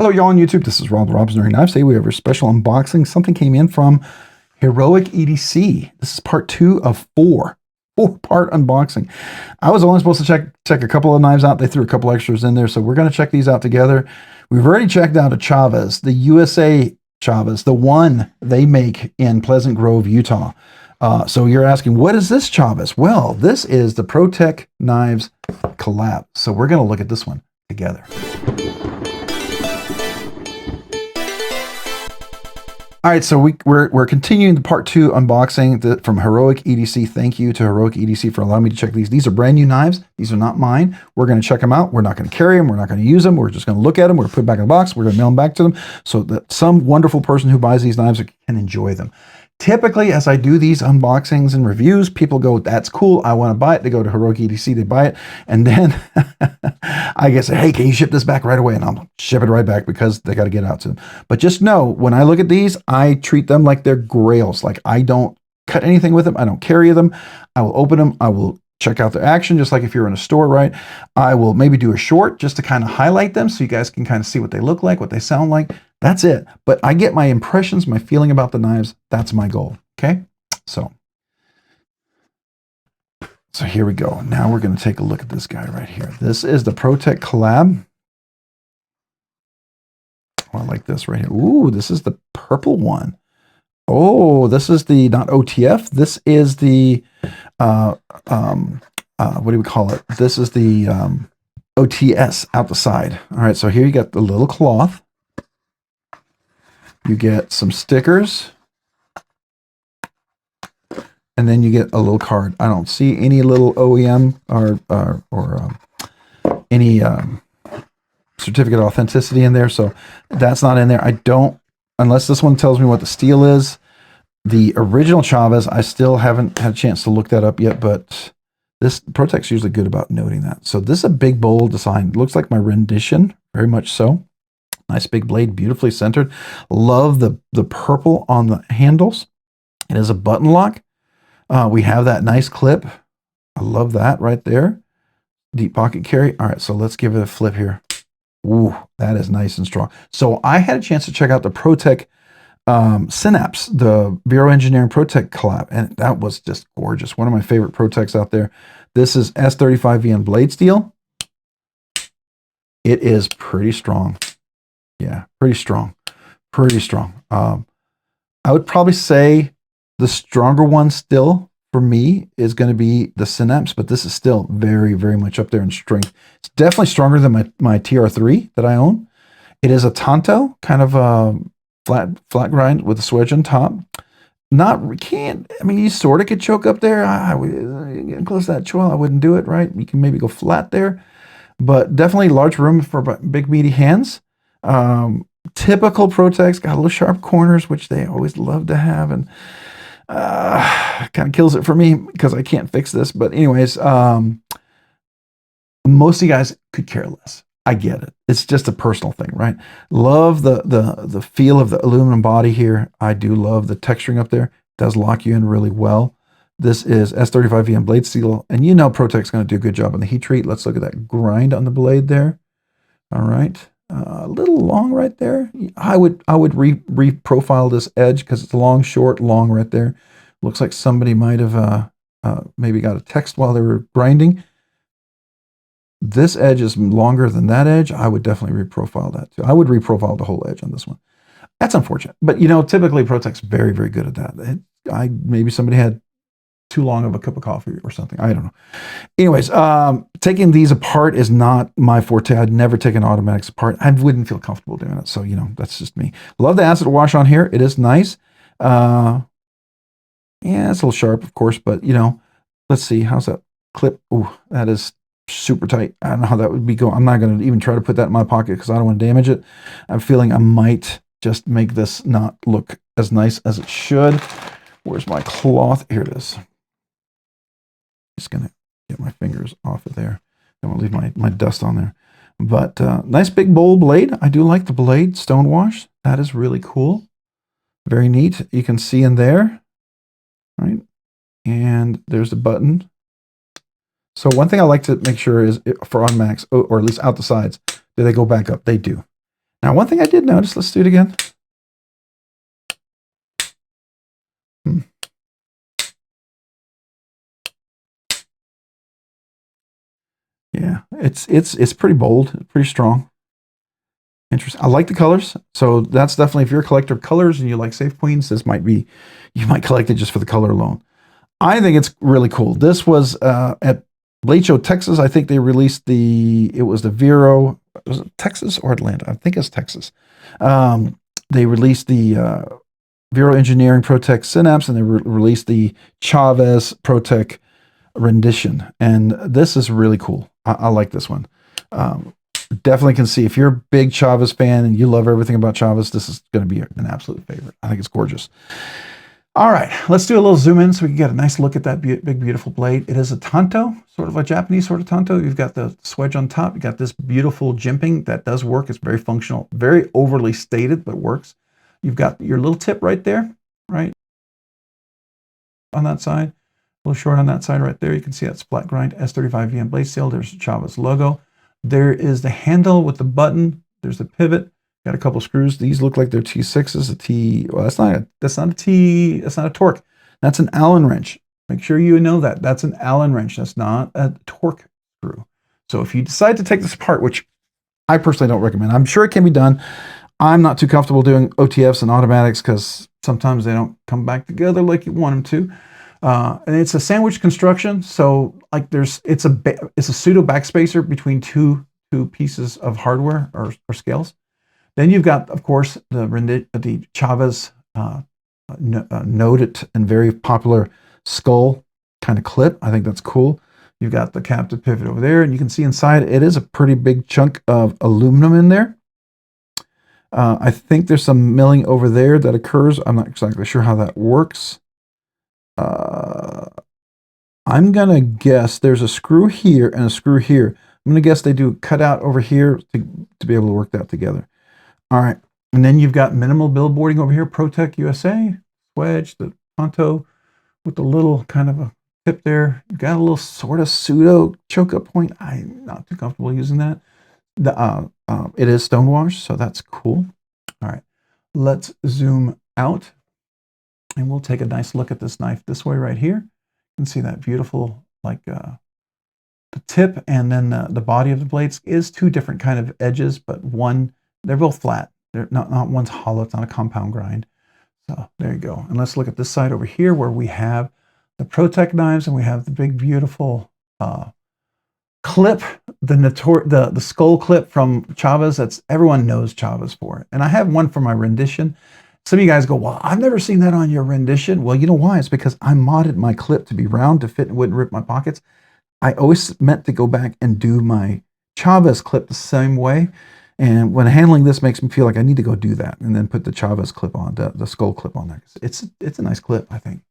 Hello, y'all on YouTube. This is Rob Nerdy Knives. Today we have a special unboxing. Something came in from Heroic EDC. This is part 2 of 4-part unboxing. I was only supposed to check a couple of knives out. They threw a couple extras in there, so we're going to check these out together. We've already checked out a Chaves, the USA Chaves, the one they make in Pleasant Grove, Utah. So you're asking, what is this Chaves? Well, this is the Pro-Tech Knives collab. So we're going to look at this one together. All right, so we're continuing the part 2 unboxing from Heroic EDC. Thank you to Heroic EDC for allowing me to check these. These are brand new knives. These are not mine. We're going to check them out. We're not going to carry them. We're not going to use them. We're just going to look at them. We're going to put them back in the box. We're going to mail them back to them so that some wonderful person who buys these knives can enjoy them. Typically, as I do these unboxings and reviews, people go, that's cool, I want to buy it. They go to Heroic EDC, they buy it, and then I guess, hey, can you ship this back right away? And I'll ship it right back because they got to get out to them. But just know, when I look at these, I treat them like they're grails. Like, I don't cut anything with them. I don't carry them. I will open them. I will check out their action, just like if you're in a store, right? I will maybe do a short just to kind of highlight them so you guys can kind of see what they look like, what they sound like. That's it. But I get my impressions, my feeling about the knives. That's my goal. Okay. So here we go. Now we're going to take a look at this guy right here. This is the Pro-Tech collab. Oh, I like this right here. Ooh, this is the purple one. Oh, this is the, not OTF. This is the, what do we call it? This is the OTS out the side. All right. So here you got the little cloth. You get some stickers, and then you get a little card. I don't see any little OEM or any certificate of authenticity in there, so that's not in there. I don't, unless this one tells me what the steel is. The original Chaves, I still haven't had a chance to look that up yet, but this Pro-Tech's usually good about noting that. So this is a big, bold design. It looks like my rendition, very much so. Nice big blade, beautifully centered. Love the purple on the handles. It is a button lock. We have that nice clip. I love that right there. Deep pocket carry. All right, so let's give it a flip here. Ooh, that is nice and strong. So I had a chance to check out the Pro-Tech Synapse, the Bureau Engineering Pro-Tech collab, and that was just gorgeous. One of my favorite Pro-Techs out there. This is S35VN blade steel. It is pretty strong. Yeah, pretty strong. Pretty strong. I would probably say the stronger one still for me is going to be the Synapse, but this is still very, very much up there in strength. It's definitely stronger than my TR3 that I own. It is a Tanto, kind of a flat grind with a swedge on top. I mean, you sort of could choke up there. Getting close to that choil, I wouldn't do it, right? You can maybe go flat there, but definitely large room for big, meaty hands. Typical Pro-Techs got a little sharp corners, which they always love to have, and kind of kills it for me because I can't fix this. But anyways, most of you guys could care less. I get it. It's just a personal thing, right? Love the feel of the aluminum body here. I do love the texturing up there. It does lock you in really well. This is S35VN blade steel, and you know Pro-Tech's going to do a good job on the heat treat. Let's look at that grind on the blade there. All right. A little long right there. I would re-profile this edge because it's long, short, long right there. Looks like somebody might have maybe got a text while they were grinding. This edge is longer than that edge. I would definitely re-profile that too. I would re-profile the whole edge on this one. That's unfortunate, but you know, typically Pro-Tech's very, very good at that. Maybe somebody had too long of a cup of coffee or something. I don't know. Anyways, taking these apart is not my forte. I'd never take an automatics apart. I wouldn't feel comfortable doing it. So, you know, that's just me. Love the acid wash on here. It is nice. Yeah, it's a little sharp, of course, but you know, let's see. How's that clip? Ooh, that is super tight. I don't know how that would be going. I'm not going to even try to put that in my pocket because I don't want to damage it. I'm feeling I might just make this not look as nice as it should. Where's my cloth? Here it is. Just gonna get my fingers off of there. Don't want to leave my dust on there. But nice big bold blade. I do like the blade stonewash. That is really cool. Very neat. You can see in there, right? And there's the button. So one thing I like to make sure is for on max, or at least out the sides, do they go back up? They do. Now, one thing I did notice, let's do it again. Yeah, it's pretty bold, pretty strong. Interesting. I like the colors. So that's definitely, if you're a collector of colors and you like Safe Queens, this might be, you might collect it just for the color alone. I think it's really cool. This was at Blade Show, Texas. I think they released it was the Vero, was it Texas or Atlanta? I think it's Texas. They released the Vero Engineering Pro-Tech Synapse, and they released the Chaves Pro-Tech Redencion. And this is really cool. I like this one. Definitely can see, if you're a big Chaves fan and you love everything about Chaves, this is going to be an absolute favorite. I think it's gorgeous. All right, let's do a little zoom in so we can get a nice look at that big, beautiful blade. It is a tanto, sort of a Japanese sort of tanto. You've got the swedge on top. You've got this beautiful jimping that does work. It's very functional, very overly stated, but works. You've got your little tip right there, right on that side. A little short on that side right there. You can see that splat grind S35VM blade steel. There's the Chaves logo. There is the handle with the button. There's the pivot. Got a couple screws. These look like they're T6s. Well, that's not a torque. That's an Allen wrench. Make sure you know that. That's an Allen wrench. That's not a torque screw. So if you decide to take this apart, which I personally don't recommend, I'm sure it can be done. I'm not too comfortable doing OTFs and automatics because sometimes they don't come back together like you want them to. And it's a sandwich construction, so like it's a pseudo backspacer between two pieces of hardware or scales. Then you've got, of course, the Chaves noted and very popular skull kind of clip. I think that's cool. You've got the captive pivot over there, and you can see inside it is a pretty big chunk of aluminum in there. I think there's some milling over there that occurs. I'm not exactly sure how that works. I'm gonna guess there's a screw here and a screw here. I'm gonna guess they do cut out over here to be able to work that together. All right, and then you've got minimal billboarding over here. Pro-Tech USA, wedge, the Ponto with the little kind of a tip there. You've got a little sort of pseudo choke up point. I'm not too comfortable using that. It is stonewash, so that's cool. All right, let's zoom out. And we'll take a nice look at this knife this way right here. You can see that beautiful, like the tip and then the body of the blades is two different kind of edges, but they're both flat. They're not one's hollow, it's not a compound grind. So there you go. And let's look at this side over here where we have the Pro-Tech knives and we have the big, beautiful clip, the skull clip from Chaves. Everyone knows Chaves for it. And I have one for my rendition. Some of you guys go, well, I've never seen that on your rendition. Well, you know why? It's because I modded my clip to be round to fit and wouldn't rip my pockets. I always meant to go back and do my Chaves clip the same way. And when handling this makes me feel like I need to go do that and then put the Chaves clip on, the skull clip on there. It's a nice clip, I think.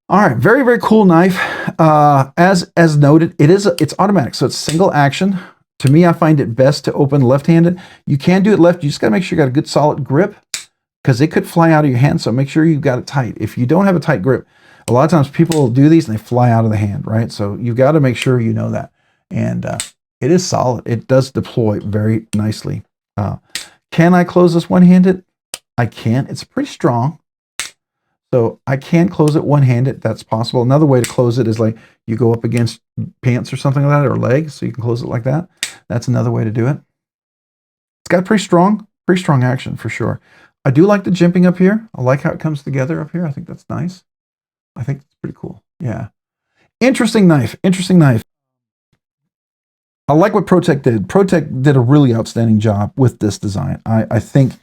All right, very, very cool knife. As noted, it's automatic, so it's single action. To me, I find it best to open left-handed. You can do it left. You just got to make sure you got a good solid grip, because it could fly out of your hand, so make sure you've got it tight. If you don't have a tight grip, a lot of times people will do these and they fly out of the hand, right? So you've got to make sure you know that. And it is solid. It does deploy very nicely. Can I close this one-handed? I can. It's pretty strong. So I can close it one-handed. That's possible. Another way to close it is like you go up against pants or something like that, or legs, so you can close it like that. That's another way to do it. It's got pretty strong action for sure. I do like the jimping up here. I like how it comes together up here. I think that's nice. I think it's pretty cool. Yeah. Interesting knife. Interesting knife. I like what Pro-Tech did. Pro-Tech did a really outstanding job with this design. I think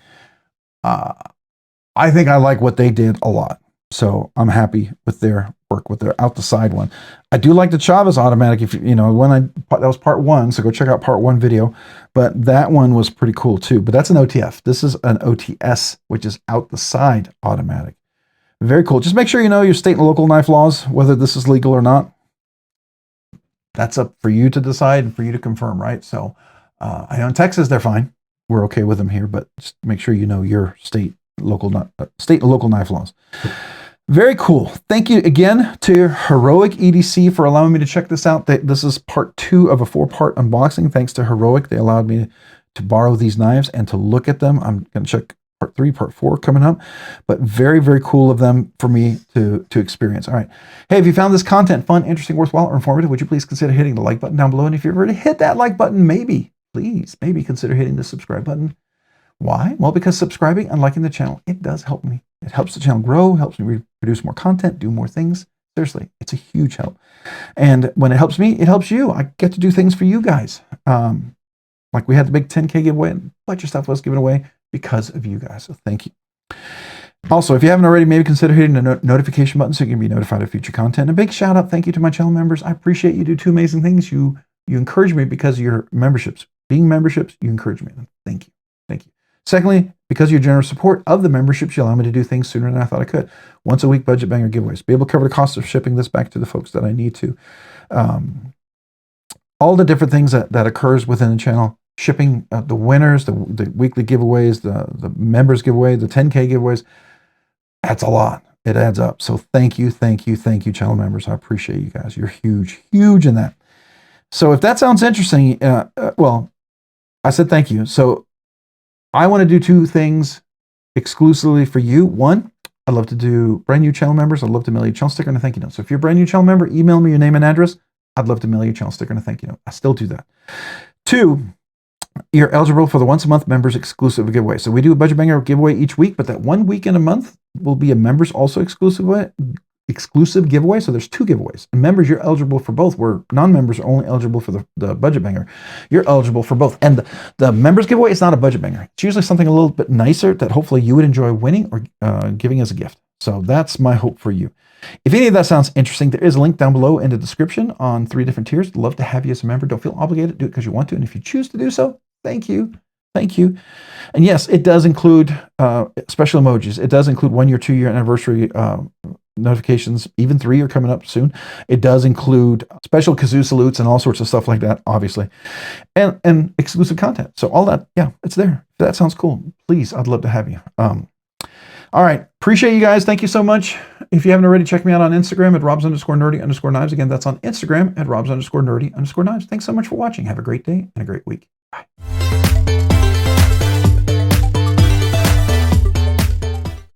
I like what they did a lot. So I'm happy with their work with their out the side one. I do like the Chaves automatic. If you know, that was part 1, so go check out part 1 video. But that one was pretty cool too. But that's an OTF. This is an OTS, which is out the side automatic. Very cool. Just make sure you know your state and local knife laws, whether this is legal or not. That's up for you to decide and for you to confirm, right? So I know in Texas they're fine. We're okay with them here, but just make sure you know your state and local knife laws. Very cool. Thank you again to Heroic EDC for allowing me to check this out. This is part 2 of a 4-part unboxing. Thanks to Heroic. They allowed me to borrow these knives and to look at them. I'm going to check part 3, part 4 coming up, but very, very cool of them for me to experience. All right. Hey, if you found this content fun, interesting, worthwhile, or informative, would you please consider hitting the like button down below? And if you've already hit that like button, maybe consider hitting the subscribe button. Why? Well, because subscribing and liking the channel, it does help me. It helps the channel grow, helps me produce more content, do more things. Seriously, it's a huge help. And when it helps me, it helps you. I get to do things for you guys. Like we had the big 10K giveaway, and a bunch of stuff was given away because of you guys. So thank you. Also, if you haven't already, maybe consider hitting the notification button so you can be notified of future content. And a big shout out, thank you to my channel members. I appreciate you do 2 amazing things. You encourage me because of your memberships. Being memberships, you encourage me. Thank you. Thank you. Secondly, because of your generous support of the memberships, you allow me to do things sooner than I thought I could. Once a week budget banger giveaways. Be able to cover the cost of shipping this back to the folks that I need to. All the different things that occurs within the channel. Shipping the winners, the weekly giveaways, the members giveaway, the 10K giveaways. That's a lot. It adds up. So thank you, channel members. I appreciate you guys. You're huge, huge in that. So if that sounds interesting, well, I said thank you. So I want to do 2 things exclusively for you. One, I'd love to do brand new channel members. I'd love to mail you a channel sticker and a thank you note. So if you're a brand new channel member, email me your name and address. I'd love to mail you a channel sticker and a thank you note. I still do that. 2, you're eligible for the once a month members exclusive giveaway. So we do a budget banger giveaway each week, but that 1 week in a month will be a members also exclusive giveaway. So there's 2 giveaways. And members, you're eligible for both, where non-members are only eligible for the budget banger. You're eligible for both. And the members giveaway is not a budget banger. It's usually something a little bit nicer that hopefully you would enjoy winning or giving as a gift. So that's my hope for you. If any of that sounds interesting, there is a link down below in the description on 3 different tiers. Love to have you as a member. Don't feel obligated. Do it because you want to. And if you choose to do so, thank you. Thank you. And yes, it does include special emojis. It does include 1-year, 2-year anniversary notifications. Even 3 are coming up soon. It does include special kazoo salutes and all sorts of stuff like that, obviously. And exclusive content. So all that, yeah, it's there. If that sounds cool, please, I'd love to have you. All right. Appreciate you guys. Thank you so much. If you haven't already, check me out on Instagram at robs_nerdy_knives. Again, that's on Instagram at robs_nerdy_knives. Thanks so much for watching. Have a great day and a great week. Bye.